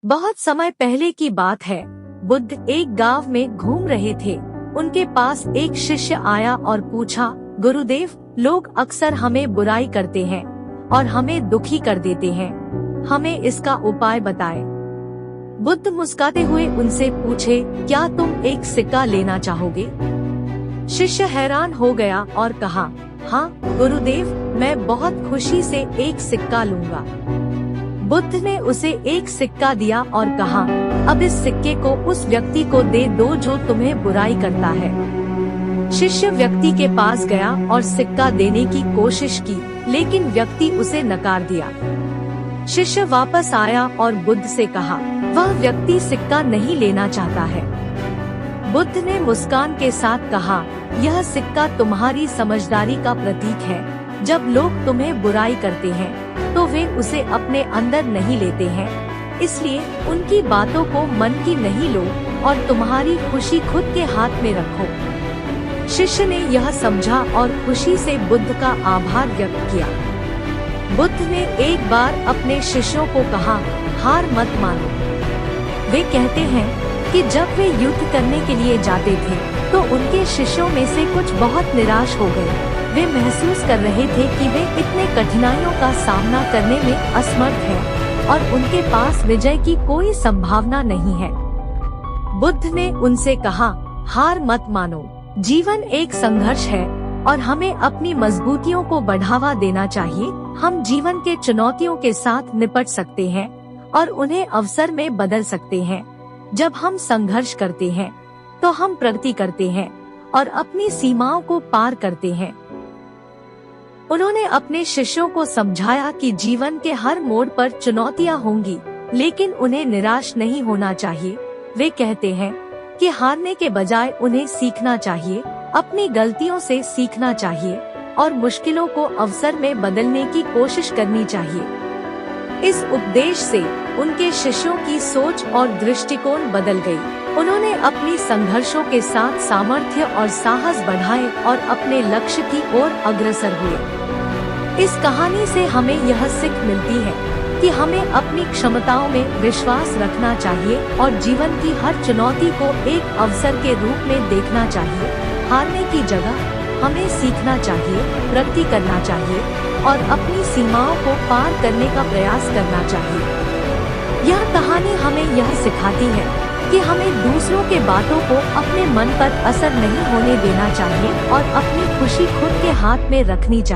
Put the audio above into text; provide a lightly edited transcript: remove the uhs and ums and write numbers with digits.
बहुत समय पहले की बात है। बुद्ध एक गांव में घूम रहे थे। उनके पास एक शिष्य आया और पूछा, गुरुदेव, लोग अक्सर हमें बुराई करते हैं और हमें दुखी कर देते हैं, हमें इसका उपाय बताएं। बुद्ध मुस्कुराते हुए उनसे पूछे, क्या तुम एक सिक्का लेना चाहोगे? शिष्य हैरान हो गया और कहा, हाँ गुरुदेव, मैं बहुत खुशी से एक सिक्का लूंगा। बुद्ध ने उसे एक सिक्का दिया और कहा, अब इस सिक्के को उस व्यक्ति को दे दो जो तुम्हें बुराई करता है। शिष्य व्यक्ति के पास गया और सिक्का देने की कोशिश की, लेकिन व्यक्ति उसे नकार दिया। शिष्य वापस आया और बुद्ध से कहा, वह व्यक्ति सिक्का नहीं लेना चाहता है। बुद्ध ने मुस्कान के साथ कहा, यह सिक्का तुम्हारी समझदारी का प्रतीक है। जब लोग तुम्हें बुराई करते हैं तो वे उसे अपने अंदर नहीं लेते हैं, इसलिए उनकी बातों को मन की नहीं लो और तुम्हारी खुशी खुद के हाथ में रखो। शिष्य ने यह समझा और खुशी से बुद्ध का आभार व्यक्त किया। बुद्ध ने एक बार अपने शिष्यों को कहा, हार मत मानो। वे कहते हैं कि जब वे युद्ध करने के लिए जाते थे तो उनके शिष्यों में से कुछ बहुत निराश हो गए। वे महसूस कर रहे थे कि वे इतने कठिनाइयों का सामना करने में असमर्थ हैं और उनके पास विजय की कोई संभावना नहीं है। बुद्ध ने उनसे कहा, हार मत मानो। जीवन एक संघर्ष है और हमें अपनी मजबूतियों को बढ़ावा देना चाहिए। हम जीवन के चुनौतियों के साथ निपट सकते हैं और उन्हें अवसर में बदल सकते हैं। जब हम संघर्ष करते हैं तो हम प्रगति करते हैं और अपनी सीमाओं को पार करते हैं। उन्होंने अपने शिष्यों को समझाया कि जीवन के हर मोड़ पर चुनौतियां होंगी, लेकिन उन्हें निराश नहीं होना चाहिए। वे कहते हैं कि हारने के बजाय उन्हें सीखना चाहिए, अपनी गलतियों से सीखना चाहिए और मुश्किलों को अवसर में बदलने की कोशिश करनी चाहिए। इस उपदेश से उनके शिष्यों की सोच और दृष्टिकोण बदल गई। उन्होंने अपनी संघर्षों के साथ सामर्थ्य और साहस बढ़ाए और अपने लक्ष्य की ओर अग्रसर हुए। इस कहानी से हमें यह सीख मिलती है कि हमें अपनी क्षमताओं में विश्वास रखना चाहिए और जीवन की हर चुनौती को एक अवसर के रूप में देखना चाहिए। हारने की जगह हमें सीखना चाहिए, प्रगति करना चाहिए और अपनी सीमाओं को पार करने का प्रयास करना चाहिए। यह कहानी हमें यह सिखाती है कि हमें दूसरों के बातों को अपने मन पर असर नहीं होने देना चाहिए और अपनी खुशी खुद के हाथ में रखनी चाहिए।